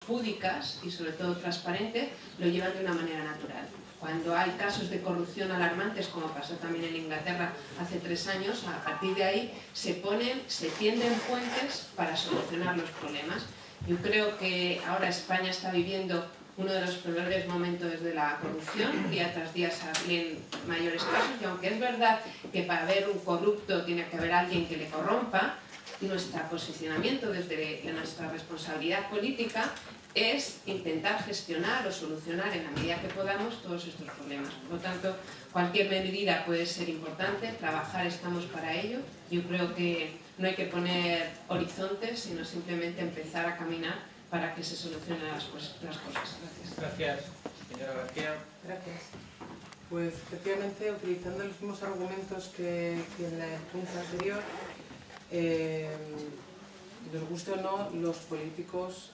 púdicas y sobre todo transparentes, lo llevan de una manera natural. Cuando hay casos de corrupción alarmantes, como pasó también en Inglaterra hace 3 años, a partir de ahí se tienden puentes para solucionar los problemas. Yo creo que ahora España está viviendo uno de los peores momentos de la corrupción, día tras día salen mayores casos, y aunque es verdad que para haber un corrupto tiene que haber alguien que le corrompa, nuestro posicionamiento desde nuestra responsabilidad política es intentar gestionar o solucionar en la medida que podamos todos estos problemas. Por lo tanto, cualquier medida puede ser importante, trabajar estamos para ello. Yo creo que no hay que poner horizontes, sino simplemente empezar a caminar para que se solucionen las cosas. Gracias. Gracias, señora García. Gracias. Pues efectivamente, utilizando los mismos argumentos que en la junta anterior, nos guste o no, los políticos,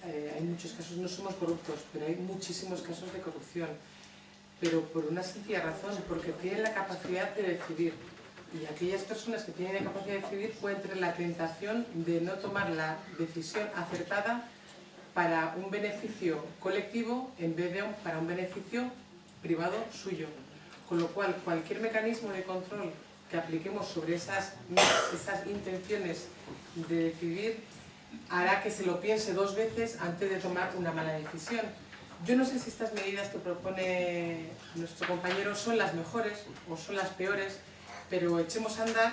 hay muchos casos, no somos corruptos, pero hay muchísimos casos de corrupción, pero por una sencilla razón, porque tienen la capacidad de decidir, y aquellas personas que tienen la capacidad de decidir pueden tener la tentación de no tomar la decisión acertada para un beneficio colectivo en vez de para un beneficio privado suyo, con lo cual cualquier mecanismo de control que apliquemos sobre esas intenciones de decidir hará que se lo piense 2 veces antes de tomar una mala decisión. Yo no sé si estas medidas que propone nuestro compañero son las mejores o son las peores, pero echemos a andar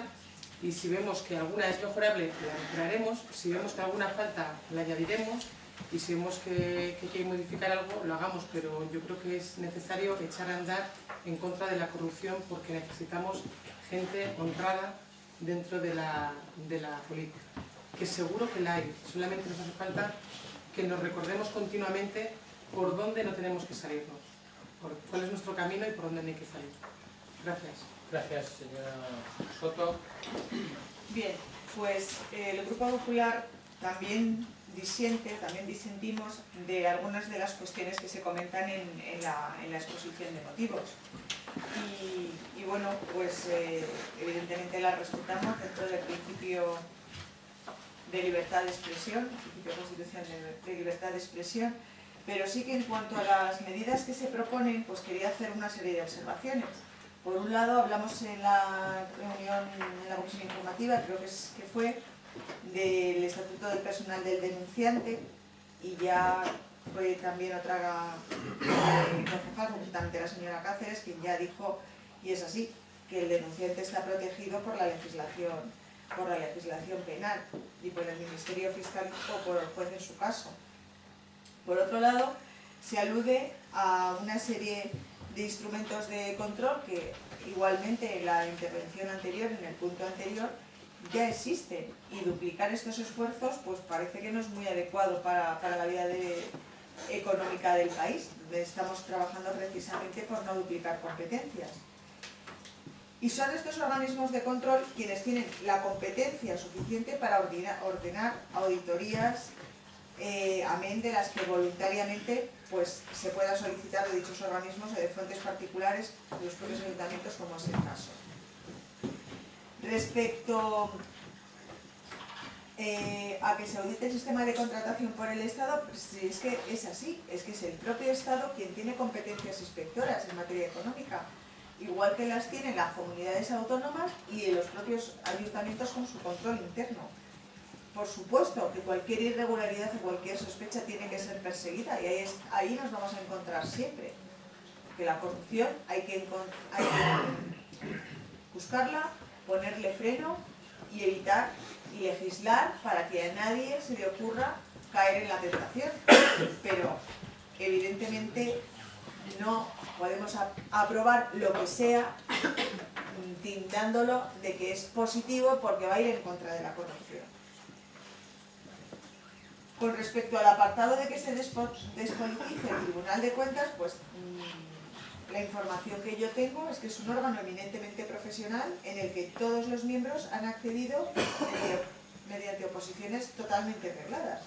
y si vemos que alguna es mejorable, la mejoraremos, si vemos que alguna falta, la añadiremos y si vemos que hay que modificar algo, lo hagamos, pero yo creo que es necesario echar a andar en contra de la corrupción porque necesitamos gente honrada dentro de la política, que seguro que la hay, solamente nos hace falta que nos recordemos continuamente por dónde no tenemos que salirnos, cuál es nuestro camino y por dónde no hay que salir. Gracias. Gracias, señora Soto. Bien, pues el Grupo Popular también disentimos de algunas de las cuestiones que se comentan en la exposición de motivos. Y bueno, pues evidentemente las respetamos dentro del principio de libertad de expresión, el principio constitucional de libertad de expresión, pero sí que en cuanto a las medidas que se proponen, pues quería hacer una serie de observaciones. Por un lado, hablamos en la reunión, en la comisión informativa, creo que fue, del Estatuto del Personal del Denunciante, y ya fue también otra concejal, concretamente la señora Cáceres, quien ya dijo, y es así, que el denunciante está protegido por la legislación penal y por el Ministerio Fiscal o por el juez en su caso. Por otro lado, se alude a una serie de instrumentos de control que igualmente en la intervención anterior, en el punto anterior, ya existen, y duplicar estos esfuerzos pues parece que no es muy adecuado para la vida económica del país, donde estamos trabajando precisamente por no duplicar competencias. Y son estos organismos de control quienes tienen la competencia suficiente para ordenar auditorías, amén de las que voluntariamente pues, se pueda solicitar de dichos organismos o de fuentes particulares de los propios ayuntamientos, como es el caso. Respecto a que se audite el sistema de contratación por el Estado, pues es que es así, es que es el propio Estado quien tiene competencias inspectoras en materia económica, igual que las tienen las comunidades autónomas y los propios ayuntamientos con su control interno. Por supuesto que cualquier irregularidad o cualquier sospecha tiene que ser perseguida, y ahí nos vamos a encontrar siempre. Que la corrupción hay que buscarla, ponerle freno y evitar y legislar para que a nadie se le ocurra caer en la tentación. Pero evidentemente no podemos aprobar lo que sea tintándolo de que es positivo porque va a ir en contra de la corrupción. Con respecto al apartado de que se despolitice el Tribunal de Cuentas, pues la información que yo tengo es que es un órgano eminentemente profesional en el que todos los miembros han accedido mediante oposiciones totalmente regladas.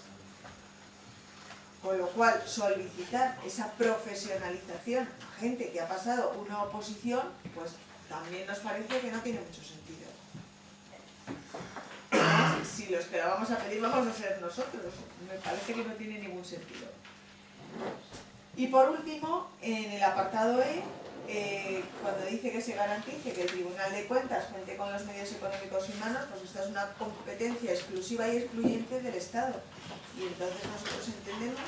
Con lo cual, solicitar esa profesionalización a gente que ha pasado una oposición, pues también nos parece que no tiene mucho sentido. si los que la vamos a pedir vamos a ser nosotros. Me parece que no tiene ningún sentido. Y por último, en el apartado E, cuando dice que se garantice que el Tribunal de Cuentas cuente con los medios económicos y humanos, pues esta es una competencia exclusiva y excluyente del Estado. Y entonces nosotros entendemos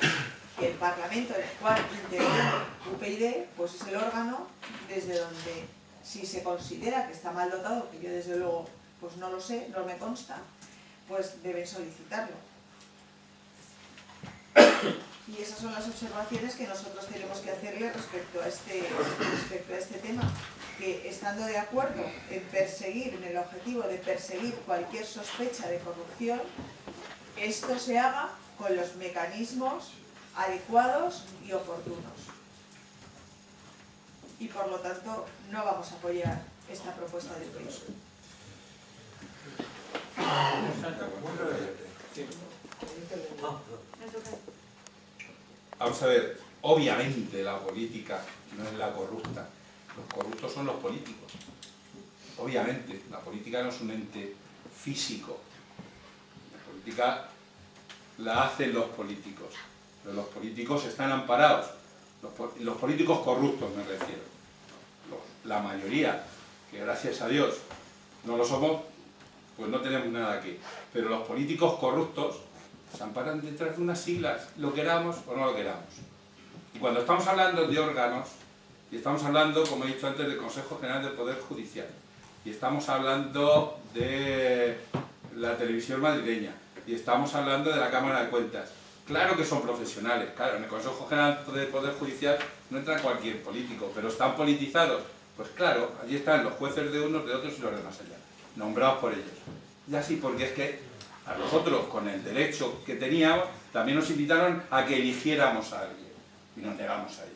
que el Parlamento, en el cual integra UPyD, pues es el órgano desde donde, si se considera que está mal dotado, que yo desde luego pues no lo sé, no me consta, pues deben solicitarlo. Y esas son las observaciones que nosotros tenemos que hacerle respecto a este tema, que estando de acuerdo en perseguir, en el objetivo de perseguir cualquier sospecha de corrupción, esto se haga con los mecanismos adecuados y oportunos. Y por lo tanto no vamos a apoyar esta propuesta de proyecto. Vamos a ver, obviamente la política no es la corrupta, los corruptos son los políticos. Obviamente, la política no es un ente físico, la política la hacen los políticos, pero los políticos están amparados, los políticos corruptos me refiero, la mayoría, que gracias a Dios no lo somos, pues no tenemos nada aquí, pero los políticos corruptos se amparan detrás de unas siglas, lo queramos o no lo queramos. Y cuando estamos hablando de órganos, y estamos hablando, como he dicho antes, del Consejo General del Poder Judicial, y estamos hablando de la televisión madrileña, y estamos hablando de la Cámara de Cuentas, claro que son profesionales, claro, en el Consejo General del Poder Judicial no entra cualquier político, pero están politizados, pues claro, allí están los jueces de unos, de otros y los de más allá, nombrados por ellos. Y así porque es que a nosotros, con el derecho que teníamos, también nos invitaron a que eligiéramos a alguien. Y nos negamos a ello.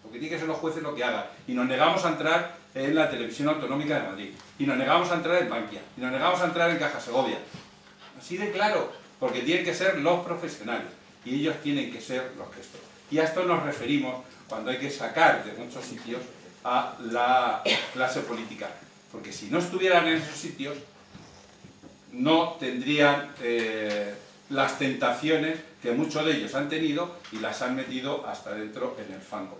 Porque tiene que ser los jueces lo que hagan. Y nos negamos a entrar en la Televisión Autonómica de Madrid. Y nos negamos a entrar en Bankia. Y nos negamos a entrar en Caja Segovia. Así de claro. Porque tienen que ser los profesionales. Y ellos tienen que ser los que son. Y a esto nos referimos cuando hay que sacar de muchos sitios a la clase política. Porque si no estuvieran en esos sitios, no tendrían las tentaciones que muchos de ellos han tenido y las han metido hasta dentro en el fango.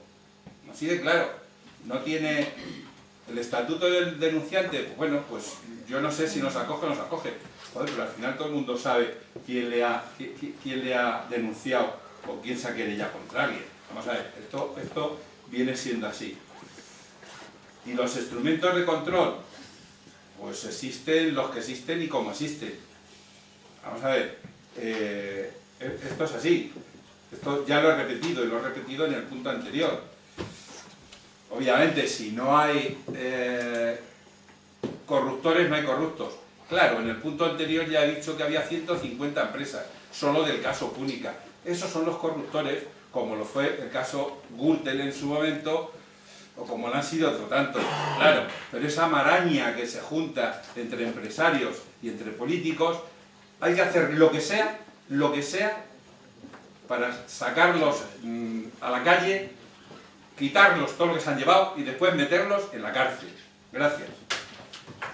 Así de claro, no tiene el estatuto del denunciante, pues bueno, pues yo no sé si nos acoge o no nos acoge, joder, pero al final todo el mundo sabe quién le ha denunciado o quién se ha querellado contra alguien. Vamos a ver, esto viene siendo así. Y los instrumentos de control, pues existen los que existen y como existen. Vamos a ver, esto es así. Esto ya lo he repetido y lo he repetido en el punto anterior. Obviamente, si no hay corruptores, no hay corruptos. Claro, en el punto anterior ya he dicho que había 150 empresas, solo del caso Púnica. Esos son los corruptores, como lo fue el caso Gürtel en su momento, o como lo han sido otro tanto, claro, pero esa maraña que se junta entre empresarios y entre políticos, hay que hacer lo que sea para sacarlos a la calle, quitarlos todo lo que se han llevado y después meterlos en la cárcel. Gracias.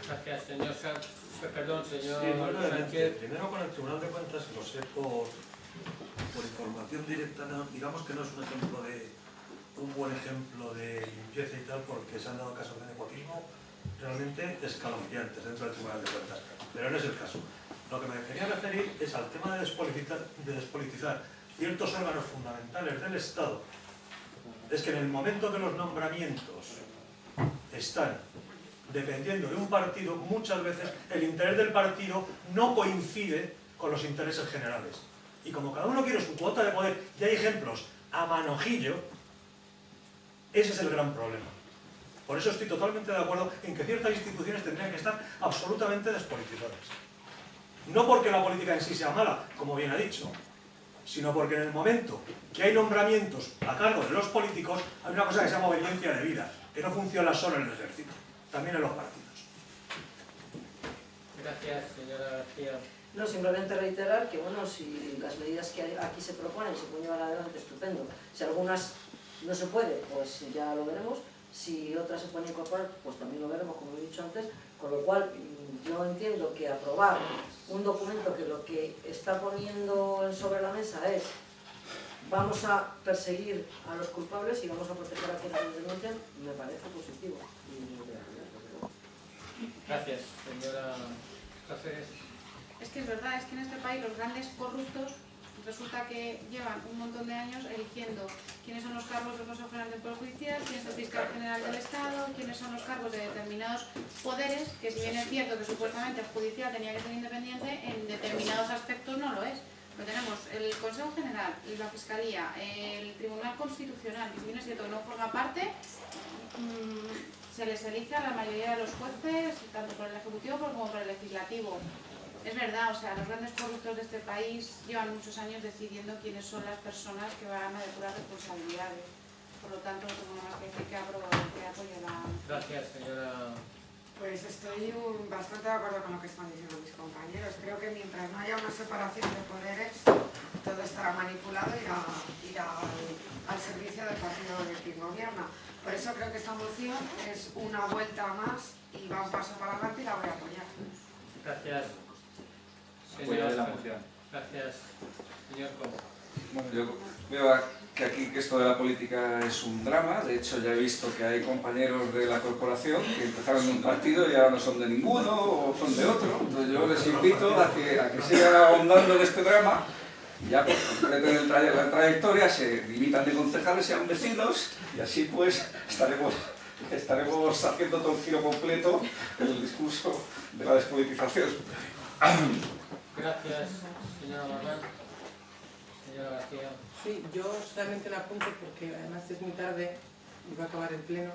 Gracias, señor Sánchez. Perdón, señor Sánchez. Primero con el Tribunal de Cuentas, lo sé por información directa, no, digamos que no es un buen ejemplo de limpieza y tal, porque se han dado casos de nepotismo realmente escalofriantes dentro del Tribunal de Cuentas, pero no es el caso. Lo que me quería referir es al tema de despolitizar ciertos órganos fundamentales del Estado. Es que en el momento que los nombramientos están dependiendo de un partido, muchas veces el interés del partido no coincide con los intereses generales. Y como cada uno quiere su cuota de poder, y hay ejemplos a manojillo, ese es el gran problema. Por eso estoy totalmente de acuerdo en que ciertas instituciones tendrían que estar absolutamente despolitizadas. No porque la política en sí sea mala, como bien ha dicho, sino porque en el momento que hay nombramientos a cargo de los políticos, hay una cosa que se llama obediencia de vida, que no funciona solo en el ejército, también en los partidos. Gracias, señora García. No, simplemente reiterar que, bueno, si las medidas que aquí se proponen se pueden llevar adelante, estupendo. Si algunas no se puede, pues ya lo veremos. Si otras se pueden incorporar, pues también lo veremos, como he dicho antes, Con lo cual, yo entiendo que aprobar un documento que lo que está poniendo sobre la mesa es vamos a perseguir a los culpables y vamos a proteger a quienes nos denuncian, me parece positivo. Gracias, señora Cáceres. Es que es verdad, es que en este país los grandes corruptos resulta que llevan un montón de años eligiendo quiénes son los cargos del Consejo General del Poder Judicial, quién es el Fiscal General del Estado, quiénes son los cargos de determinados poderes, que si bien es cierto que supuestamente el judicial tenía que ser independiente, en determinados aspectos no lo es. Pero tenemos el Consejo General, la Fiscalía, el Tribunal Constitucional, que si bien es cierto que no forma parte, se les elige a la mayoría de los jueces, tanto por el Ejecutivo como por el Legislativo. Es verdad, o sea, los grandes corruptos de este país llevan muchos años decidiendo quiénes son las personas que van a depurar responsabilidades. Por lo tanto, no tengo nada más que decir que apoyo la... Gracias, señora. Pues estoy bastante de acuerdo con lo que están diciendo mis compañeros. Creo que mientras no haya una separación de poderes, todo estará manipulado y irá al servicio del partido de quien gobierna. Por eso creo que esta moción es una vuelta más y va un paso para adelante y la voy a apoyar. Gracias. Apoyo de la moción. Gracias, señor Cobo. Bueno, yo veo que aquí que esto de la política es un drama. De hecho, ya he visto que hay compañeros de la corporación que empezaron en un partido y ahora no son de ninguno o son de otro. Entonces yo les invito a que sigan ahondando en este drama y ya pues completen la trayectoria, se limitan de concejales, sean vecinos y así pues estaremos haciendo todo el giro completo en el discurso de la despolitización. Gracias, señora Marván. Señora García. Sí, yo solamente un apunte porque además es muy tarde y va a acabar el pleno.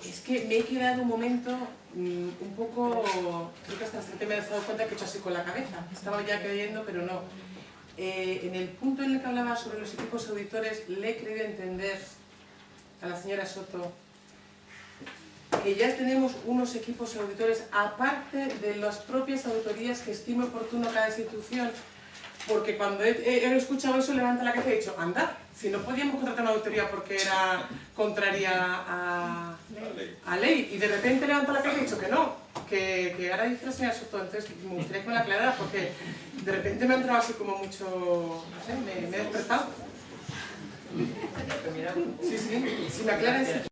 Es que me he quedado un momento un poco, creo que hasta recientemente me he dado cuenta que he hecho así con la cabeza. Estaba ya creyendo, pero no. En el punto en el que hablaba sobre los equipos auditores, le he creído entender a la señora Soto que ya tenemos unos equipos auditores aparte de las propias auditorías que estime oportuno cada institución, porque cuando he escuchado eso levanta la cabeza y he dicho, anda, si no podíamos contratar una auditoría porque era contraria a ley, y de repente levanta la cabeza y he dicho que no, que ahora dice la señora Soto. Entonces me gustaría que me la aclarara porque de repente me ha entrado así como mucho, no sé, me he despertado. Sí, si me aclaras.